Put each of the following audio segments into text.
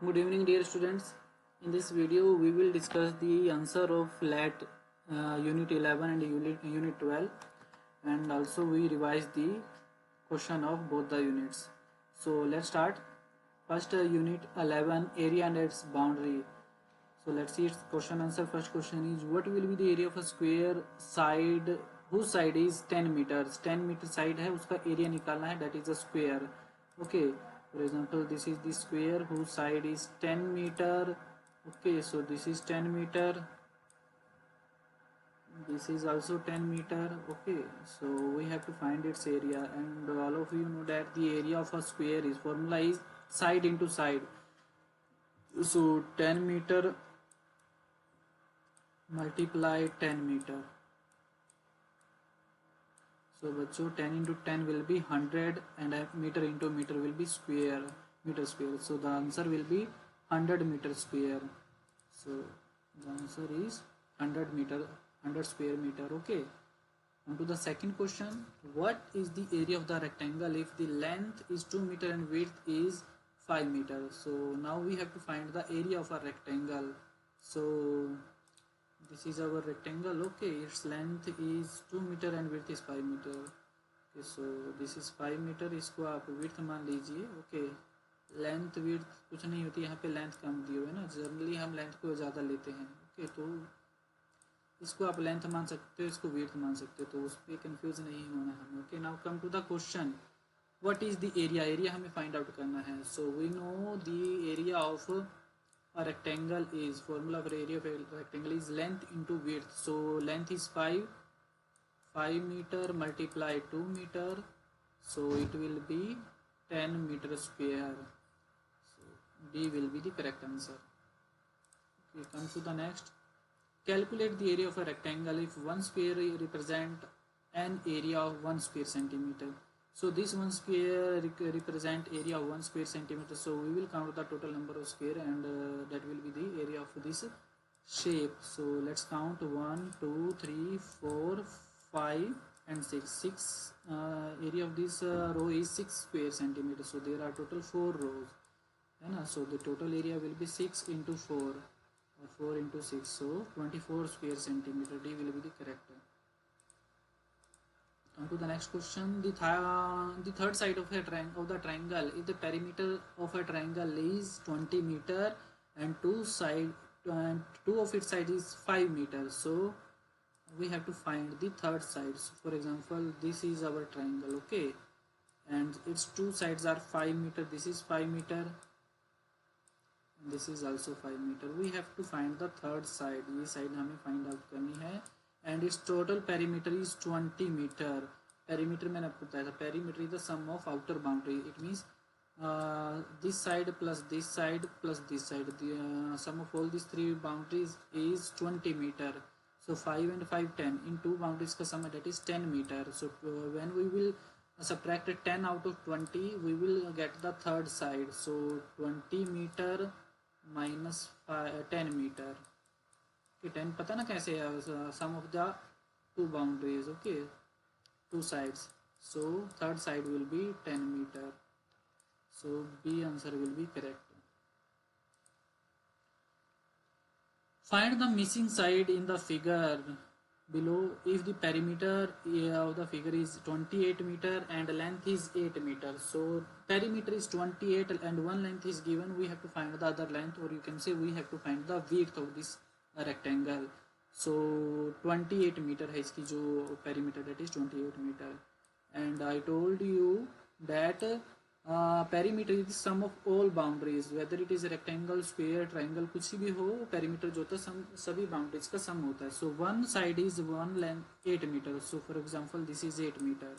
Good evening, dear students. In this video, we will discuss the answer of LAT Unit 11 and Unit 12, and also we revise the question of both the units. So let's start. First, Unit 11, area and its boundary. So let's see its question answer. First question is, what will be the area of a square side whose side is 10 meters? 10 meter side है, उसका area निकालना है, that is a square. Okay, for example, this is the square whose side is 10 meter. Okay, so this is 10 meter, this is also 10 meter. Okay, so we have to find its area, and all of you know that the area of a square is formula is side into side. So 10 meter multiply 10 meter. So बच्चों 10 into 10 will be 100 and meter into meter will be square, meter square. So the answer will be 100 meter square. So the answer is 100 meter, 100 square meter. Okay. On to the second question. What is the area of the rectangle if the length is 2 meter and width is 5 meter? So now we have to find the area of a rectangle. So this is our rectangle. Okay, its length is 2 meter and width is 5 meter. Okay, so this is 5 meter, इसको आप width मान लीजिए. Okay, length width कुछ नहीं होती, यहाँ पे length कम दी हुई है ना, जनरली हम लेंथ को ज़्यादा लेते हैं. ओके, तो इसको आप लेंथ मान सकते हो, इसको विड्थ मान सकते हो, तो उस पर कन्फ्यूज नहीं होना हमें. Okay, now come to the question. What is the area? Area हमें फाइंड आउट करना है. So we know the area of a rectangle is, formula for area of a rectangle is length into width. So length is 5 meter multiply 2 meter, so it will be 10 meter square. So D will be the correct answer. Okay, come to the next. Calculate the area of a rectangle if one square represent an area of 1 square centimeter. So this one square represent area of 1 square centimeter. So we will count the total number of square, and that will be the area of this shape. So let's count 1, 2, 3, 4, 5 and 6. Area of this row is 6 square centimeter. So there are total 4 rows. So the total area will be 6 into 4 or 4 into 6. So 24 square centimeter. D will be the correct. On to the next question. The third side of the triangle, if the perimeter of a triangle is 20 meter and two of its side is 5 meters, so we have to find the third side. So for example, this is our triangle. Okay, and its two sides are 5 meter. This is 5 meter and this is also 5 meter. We have to find the third side. ये side हमें find out करनी है, and its total perimeter is 20 meter. Perimeter मैंने आपको बताया था, perimeter is the sum of outer boundary. It means this side plus this side plus this side. The sum of all these three boundaries is 20 meter. So 5 and 5 10. In two boundaries का sum that is 10 meter. So when we will subtract 10 out of 20, we will get the third side. So 20 meter minus 10 meter. 10 पता ना कैसे है, sum of the two boundaries. Okay, two sides. So third side will be 10 meter. So B answer will be correct. Find the missing side in the figure below if the perimeter of the figure is 28 meter and length is 8 meter. So perimeter is 28 and one length is given. We have to find the other length, or you can say we have to find the width of this rectangle. So 28 meter है इसकी जो perimeter, that is 28 meter. And I told you that perimeter is the sum of all boundaries, whether it is rectangle, square, triangle, कुछ भी हो, perimeter जो होता है सभी boundaries का sum होता है. So one side is one length 8 meter. So for example, this is 8 meter.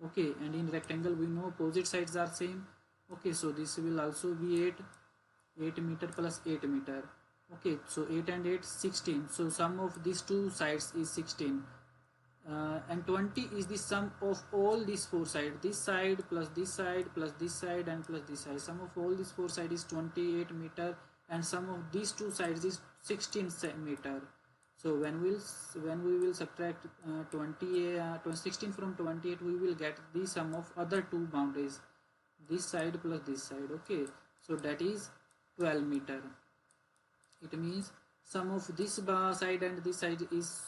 Okay, and in rectangle we know opposite sides are same. Okay, so this will also be 8 meter plus 8 meter. Okay, so 8 and 8 16. So sum of these two sides is 16. And 20 is the sum of all these four sides. This side plus this side plus this side and plus this side. Sum of all these four sides is 28 meter, and sum of these two sides is 16 meter. So when we will subtract 16 from 28, we will get the sum of other two boundaries, this side plus this side. Okay, so that is 12 meter. It means sum of this side and this side is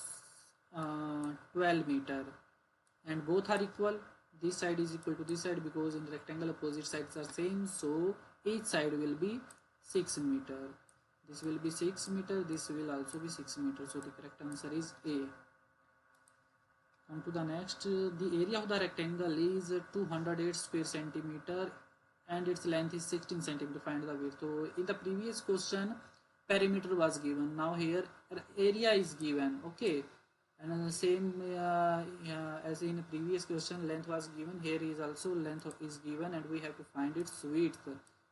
12 meter, and both are equal. This side is equal to this side because in rectangle opposite sides are same, so each side will be 6 meter. This will be 6 meter, this will also be 6 meter, so the correct answer is A. Come to the next. The area of the rectangle is 208 square centimeter and its length is 16 centimeter. Find the width. So in the previous question perimeter was given, now here area is given. Okay, and the same as in previous question length was given, here is also length is given and we have to find its width.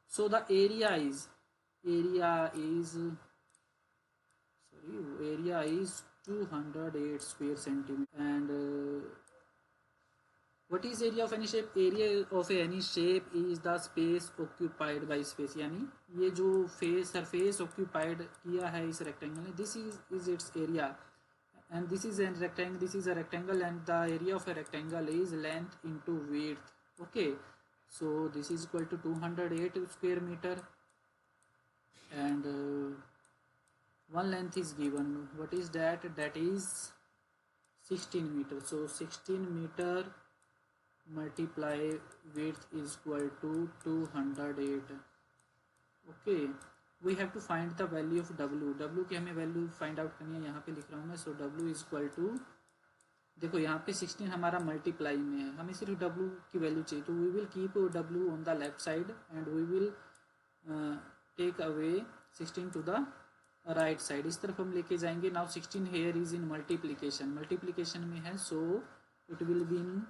So the area is 208 square centimeter. And what is area of any shape? Area of any shape is the space occupied by space, यानी ये जो surface occupied किया है इस rectangle ने, this is its area. And this is a rectangle and the area of a rectangle is length into width. Okay, so this is equal to 208 square meter, and one length is given. What is that? That is 16 meter. So 16 meter multiply width is equal to 208. Okay, we have to find the value of w की हमें value find out करनी है, यहाँ पे लिख रहा हूँ मैं. सो w इज इक्वल टू, देखो यहाँ पे 16 हमारा मल्टीप्लाई में है, हमें सिर्फ w की वैल्यू चाहिए, तो we will keep w on the left side and we will take away 16 to the right side. इस तरफ हम लेके जाएंगे. Now 16 here is in multiplication में है, so it will be in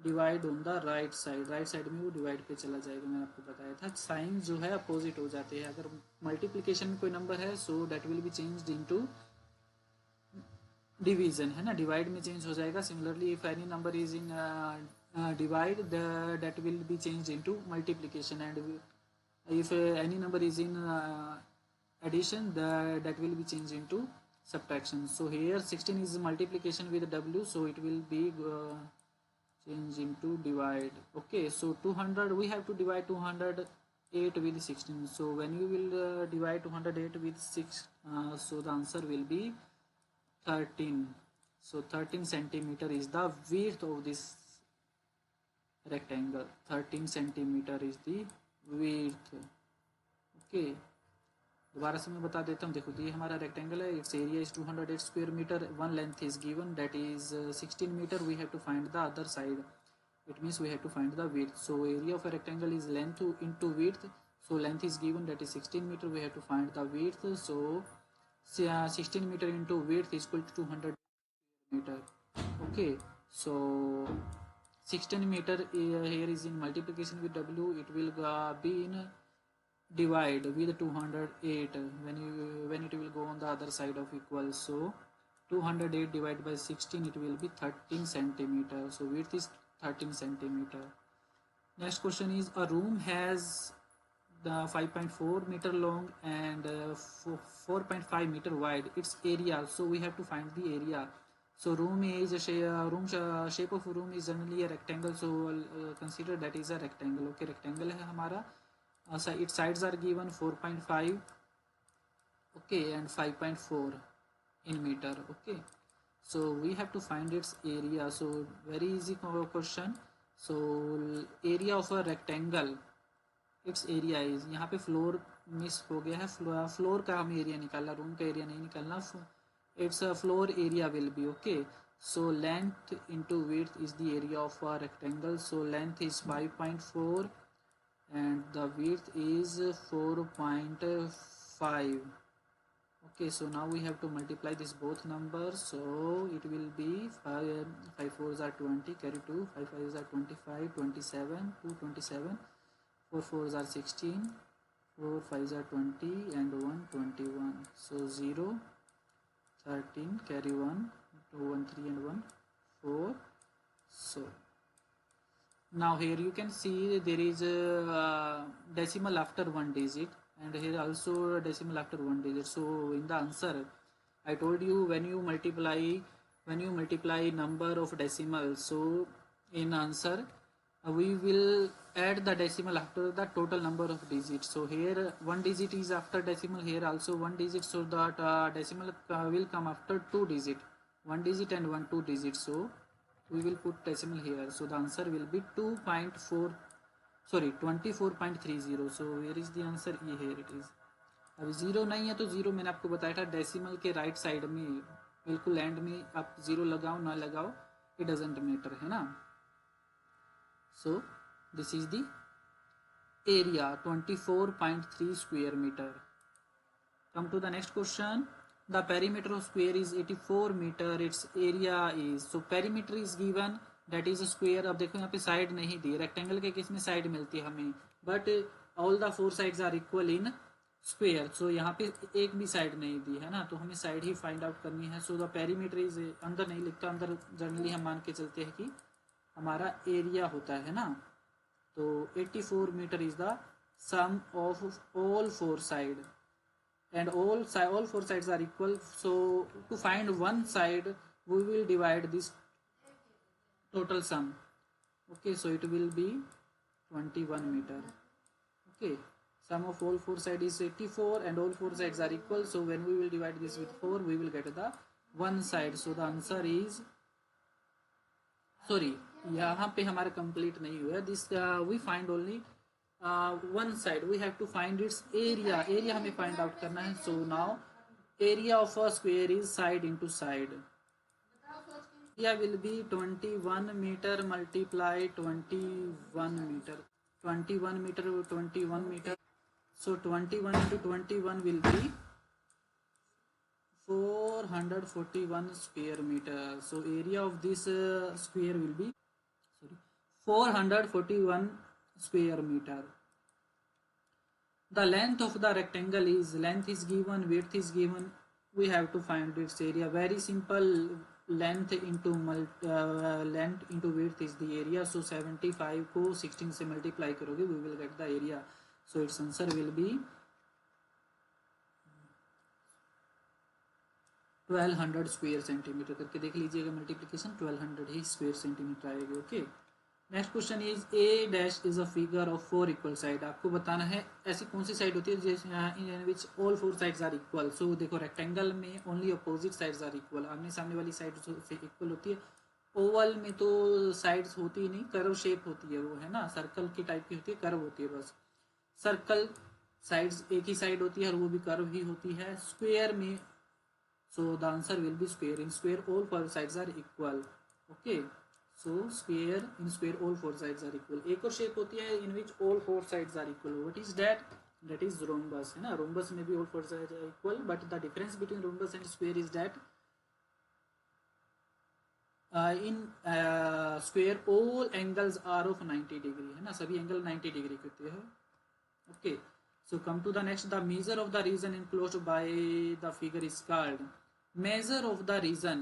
divide on the right side में वो divide पे चला जाएगा. मैंने आपको बताया था साइन जो है अपोजिट हो जाते हैं. अगर मल्टीप्लिकेशन में कोई नंबर है so that will be changed into division, है ना, डिवाइड में चेंज हो जाएगा. Similarly if any number is in divide that will be changed into multiplication, and if any number is in addition that will be changed into subtraction. So here 16 is multiplication with w, so it will be change into divide. Okay, so 200 we have to divide 208 with 16. So when you will divide 208 with 6, so the answer will be 13. So 13 centimeter is the width of this rectangle. 13 centimeter is the width. Okay, दोबारा से मैं बता देता हूँ. देखो ये हमारा rectangle है, its area is 208 square metre, one length is given that is 16 metre. We have to find the other side, it means we have to find the width. So area of a rectangle is length into width. So length is given that is 16 metre, we have to find the width. So 16 metre into width is equal to 200 metre. Okay, so 16 meter here is in multiplication with w, it will be in divide with 208 when it will go on the other side of equal. So 208 divided by 16, it will be 13 centimeter. So width is 13 centimeter. Next question is, a room has the 5.4 meter long and 4.5 meter wide. Its area, so we have to find the area. So room shape of room is generally a rectangle, so consider that is a rectangle. Okay, rectangle है हमारा, its sides are given 4.5, okay, and 5.4 in meter. Okay, so we have to find its area. So very easy question. So area of a rectangle, its area is, यहाँ पे floor miss हो गया है, floor का हम area निकालना, room का area नहीं निकालना. Its floor area will be, okay, so length into width is the area of a rectangle. So length is 5.4 and the width is 4.5. okay, so now we have to multiply this both numbers. So it will be 5 4s are 20, carry 2, 5 5s are 25, 27, 2 27, 4 4s are 16, 4 5s are 20 and 1 21. So 0 13, carry 1, 2 1 3 and 1 4. So now here you can see there is a decimal after one digit, and here also a decimal after one digit. So in the answer I told you, when you multiply number of decimals, so in answer we will add the decimal after the total number of digits. So here one digit is after decimal, here also one digit, so that decimal will come after two digit, one digit and one two digits. So we will put decimal here. So the answer will be 2.4, sorry 24.30. so where is the answer? ये here it is. अभी zero नहीं है तो zero मैंने आपको बताया था decimal के राइट साइड में बिल्कुल एंड में आप जीरो लगाओ ना लगाओ, इट डजेंट मैटर, है ना. So this is the area 24.3 square meter. Come to the next question. The perimeter of square is 84 meter. Its area is, so perimeter is given, that is a square. अब देखो यहाँ पे side नहीं दी, rectangle के case में side मिलती है हमें, but all the four sides are equal in square. So यहाँ पे एक भी साइड नहीं दी है ना, तो हमें साइड ही फाइंड आउट करनी है. सो द पेरीमीटर इज, अंदर नहीं लिखता, अंदर जनरली हम मान के चलते हैं कि हमारा एरिया होता है ना. तो 84 metre is the sum of all four side and all four sides are equal. So to find one side we will divide this total sum. Okay, so it will be 21 meter. Okay, sum of all four sides is 84 and all four sides are equal. So when we will divide this with 4 we will get the one side. So the answer is, sorry यहाँ पे हमारा complete नहीं हुआ this, we find only one side. We have to find its area. Area हमें find out करना है. So now area of a square is side into side. Area will be 21 metre multiply 21 metre, 21 metre 21 metre. So 21 into 21 will be 441 square meter. So area of this square will be, sorry, 441 square meter. The length of the rectangle is, length is given, width is given, we have to find its area. Very simple, length into length into width is the area. So 75 को 16 से multiply करोगे we will get the area. So its answer will be 1200 square centimetre. करके देख लीजिएगा multiplication, 1200 ही square centimetre आएगी. Okay, next question is a dash is a figure of four equal side. आपको बताना है ऐसी कौन सी साइड होती है in which all four sides are equal. So देखो रेक्टेंगल में only opposite sides are equal, आमने सामने वाली साइड से इक्वल होती है. ओवल में तो साइड्स होती ही नहीं, कर्व शेप होती है वो, है ना, सर्कल की टाइप की होती है, कर्व होती है बस. सर्कल साइड्स एक ही साइड होती है और वो भी कर्व ही होती है. स्क्वेयर में, so the answer will be square. In square all four sides are equal. Okay, so square, in square all four sides are equal. एक और शेप होती है in which all four sides are equal. What is that? That is rhombus, है ना. rhombus में भी all four sides are equal, but the difference between rhombus and square is that in square all angles are of 90 degree, है ना, सभी angle 90 degree के होते हैं. Okay, so come to the next. The measure of the region enclosed by the figure is called, measure of the region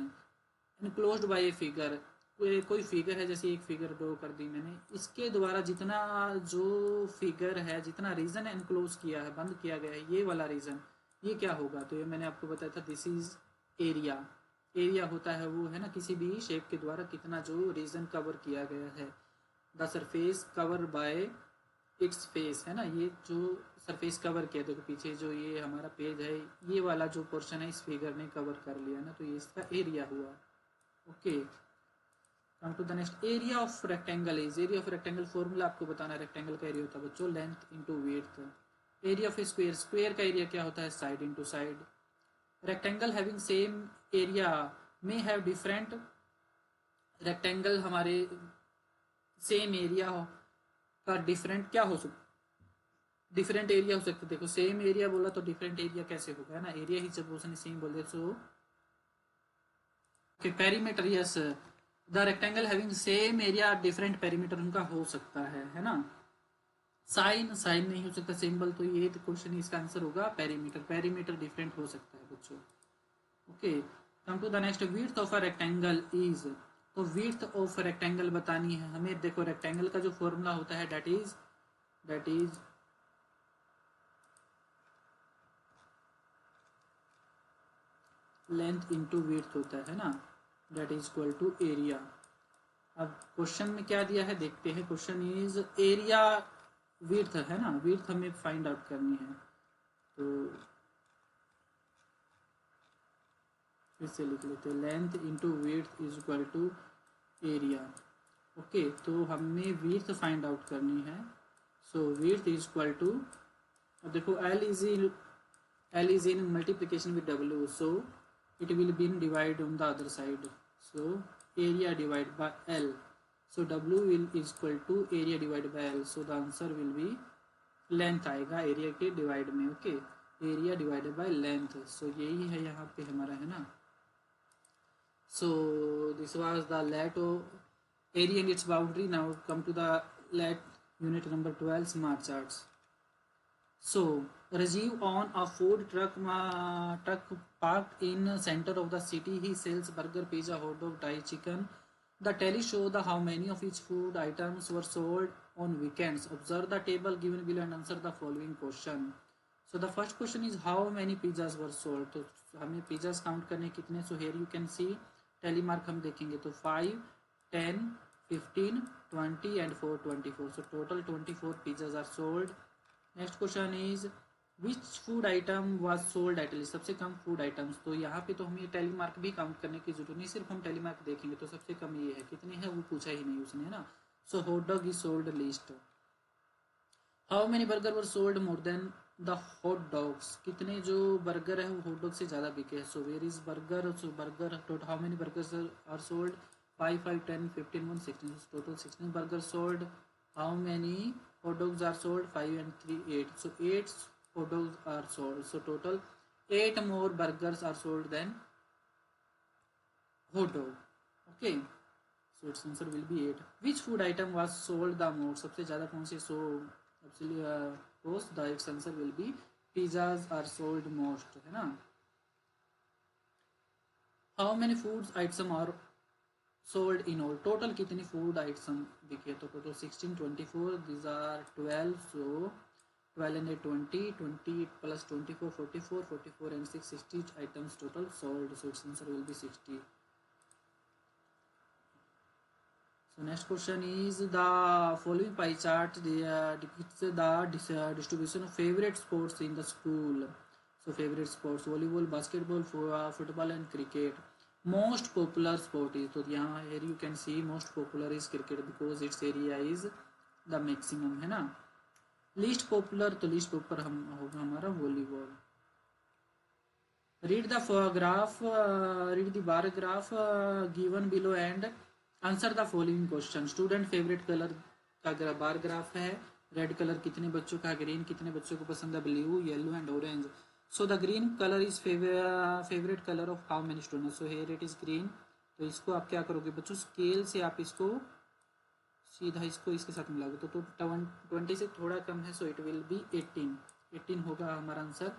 enclosed by a figure. कोई figure है, जैसे एक फिगर ड्रॉ कर दी मैंने, इसके द्वारा जितना जो फिगर है, जितना रीजन इनक्लोज किया है, बंद किया गया है, ये वाला रीजन, ये क्या होगा. तो ये मैंने आपको बताया था, दिस इज एरिया. एरिया होता है वो, है ना, किसी भी शेप के द्वारा कितना जो रीजन कवर किया गया है. The surface cover by its face, है ना, ये जो सरफेस कवर किया, देखो पीछे जो ये हमारा पेज है, ये वाला जो पोर्शन है इस फिगर ने कवर कर लिया ना, तो ये इसका एरिया हुआ. Okay, come to the next. Area of rectangle is, area of rectangle formula आपको बताना है. रेक्टेंगल का एरिया होता है बच्चों length into width. Area of square, square का एरिया क्या होता है, side into side. Rectangle having same area may have different, rectangle हमारे सेम एरिया हो का डिफरेंट क्या हो सकता, डिफरेंट एरिया हो सकता है. देखो सेम एरिया बोला तो डिफरेंट एरिया कैसे होगा, है ना, एरिया ही जब उसने सेम बोल दिया. So perimeter, yes, the rectangle having same area different perimeter उनका हो सकता है ना. साइन, साइन नहीं हो सकता, सिंबल. तो ये क्वेश्चन इसका आंसर होगा पेरीमीटर. पेरीमीटर डिफरेंट हो सकता है बच्चों. Okay, come to the next. Width of a rectangle is, तो विड्थ ऑफ रेक्टेंगल बतानी है हमें. देखो रेक्टेंगल का जो फॉर्मूला होता है that is length into width होता है ना, that is equal to area. अब क्वेश्चन में क्या दिया है देखते हैं। क्वेश्चन इज एरिया विड्थ है ना, विड्थ हमें फाइंड आउट करनी है। तो फिर से लिख लेते हैं, length into width is equal to area. Okay, तो हमें विड्थ फाइंड आउट करनी है। So width is equal to, अब देखो L is in multiplication with W, so it will be divided on the other side. So area divided by L. So W will is equal to area divided by L. So the answer will be length आएगा area के divide में। Okay, area divided by length. So यही है यहाँ पे हमारा, है ना। So this was the late area and its boundary. Now come to the late unit number 12 smart charts. So, Rajiv on a food truck parked in center of the city. He sells burger, pizza, hot dog, Thai chicken. The tally show the how many of each food items were sold on weekends. Observe the table given below and answer the following question. So the first question is how many pizzas were sold. तो हमें pizzas count करने कितने. So here you can see tally mark हम देखेंगे तो 5, 10, 15, 20 and 4 24. So total 24 pizzas are sold. Next question is which food item was sold at least, सबसे कम food items. तो यहाँ पे तो हमें टेली मार्क भी काउंट करने की जरूरत नहीं, सिर्फ हम टेली मार्क देखेंगे तो सबसे कम ये है, कितने हैं वो पूछा ही नहीं उसने, है ना। So hot dog is sold least. How many burger were sold more than the hot dogs, कितने जो बर्गर है वो हॉट डॉग से ज़्यादा बिके हैं। So where is burger, so burger total how many burgers are sold 5, 5, 10, 15, 1, 16, total 16 burger sold. How many hot dogs are sold? 5 and 3, 8. So 8 hot dogs are sold. So total 8 more burgers are sold than hot dog. Okay. So its answer will be 8. Which food item was sold the most? सबसे ज़्यादा कौन सी so absolutely post the its answer will be pizzas are sold most, है ना। How many foods items are sold in all, total कितनी food item बिके, तो total 16, 24, these are 12, so 12 and 8 20, 20 plus 24 44, 44 and 6 60 items total sold, so its answer will be 60. So next question is the following pie chart depicts the distribution of favorite sports in the school. So favorite sports volleyball, basketball, football and cricket. Most popular sport is, तो यहाँ here you can see most popular is cricket because its area is the maximum, है ना। least popular, तो least popular हम होगा हमारा volleyball. read the bar graph given below and answer the following question. student favorite color का bar graph है, red colour कितने बच्चों का, ग्रीन कितने बच्चों को पसंद है, blue, yellow and orange. So the green colour is favourite colour of how many students, so here it is green. तो इसको आप क्या करोगे बच्चों, स्केल से आप इसको सीधा इसको इसके साथ मिलाओगे तो 20 से थोड़ा कम है, सो इट विल बी 18 होगा हमारा answer.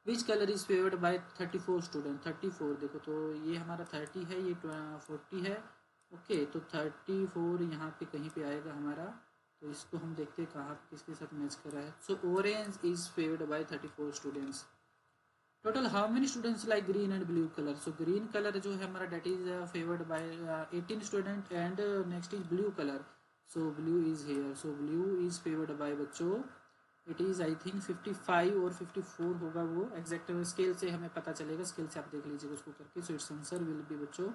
Which colour is favoured by 34 student, 34 देखो तो ये हमारा 30 है, ये 40 है। ओके, तो 34 यहाँ पे कहीं पे आएगा हमारा, तो इसको हम देखते हैं कहाँ किसके साथ मैच कर रहा है। So orange is favoured by 34 students. Total how many students like green and blue colour, so green colour जो है हमारा that is favoured by 18 student and next is blue colour, so blue is here, so blue is favoured by बच्चों it is I think 55 और 54 होगा, वो exact scale से हमें पता चलेगा, स्केल से आप देख लीजिएगा उसको करके। So it's answer will be बच्चों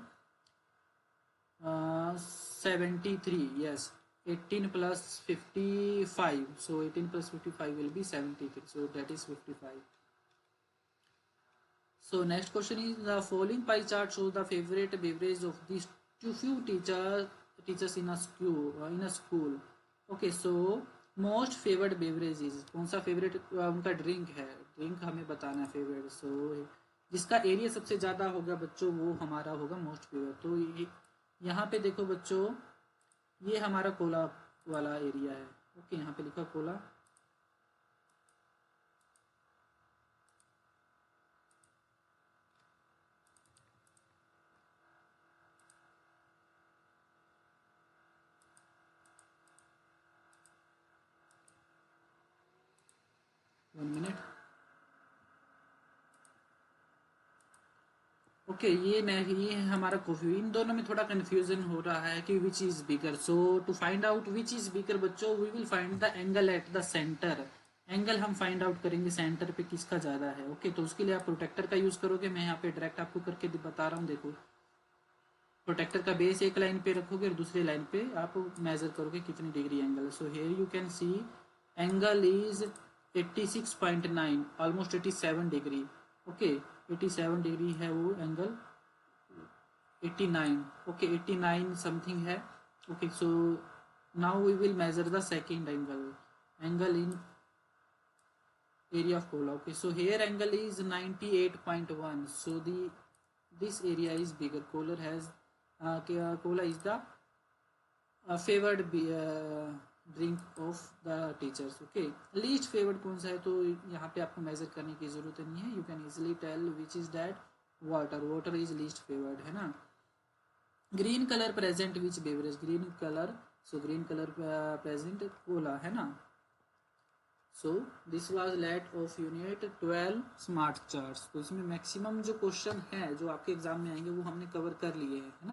73, yes, 18 plus 55, so 18 plus 55 will be 73, so that is 55. So next question is the following pie chart shows the favorite beverage of these few teachers in a school. Okay, so most favorite beverage is, कौन सा favourite उनका drink है, drink हमें बताना है favourite. सो जिसका area सबसे ज़्यादा होगा बच्चों वो हमारा होगा मोस्ट फेवरेट। तो ये यहाँ पे देखो बच्चों ये हमारा कोला वाला एरिया है। ओके, यहाँ पे लिखा कोला। One minute. ओके, ये है हमारा कॉफी। इन दोनों में थोड़ा कंफ्यूजन हो रहा है कि which is bigger. So to find out which is bigger बच्चों, we will find the angle at the centre. Angle हम फाइंड आउट करेंगे सेंटर पे किसका ज़्यादा है। ओके, तो उसके लिए आप प्रोटेक्टर का यूज़ करोगे। मैं यहाँ पे डायरेक्ट आपको करके बता रहा हूँ। देखो, प्रोटेक्टर का बेस एक लाइन पे रखोगे और दूसरी लाइन पे आप मेजर करोगे कितनी degree angle. So here you can see angle is 86.9, almost 87 degree. Okay, 87 degree है वो एंगल। 89, ओके 89 समथिंग है। Okay, so now we will measure the second angle in area of cola. Okay, so here angle is 98.1. So this area is bigger. Cola is the favored drink of the teachers. Okay, least favored कौन सा है, तो यहाँ पे आपको major करने की जरूरत नहीं है। You can easily tell which is that water is least favored, है ना। green color present which beverage, green color, so green color present cola, है ना। So this was let of unit 12 smart charts. तो इसमें maximum जो question है जो आपके एग्जाम में आएंगे वो हमने कवर कर लिए हैं, है ना।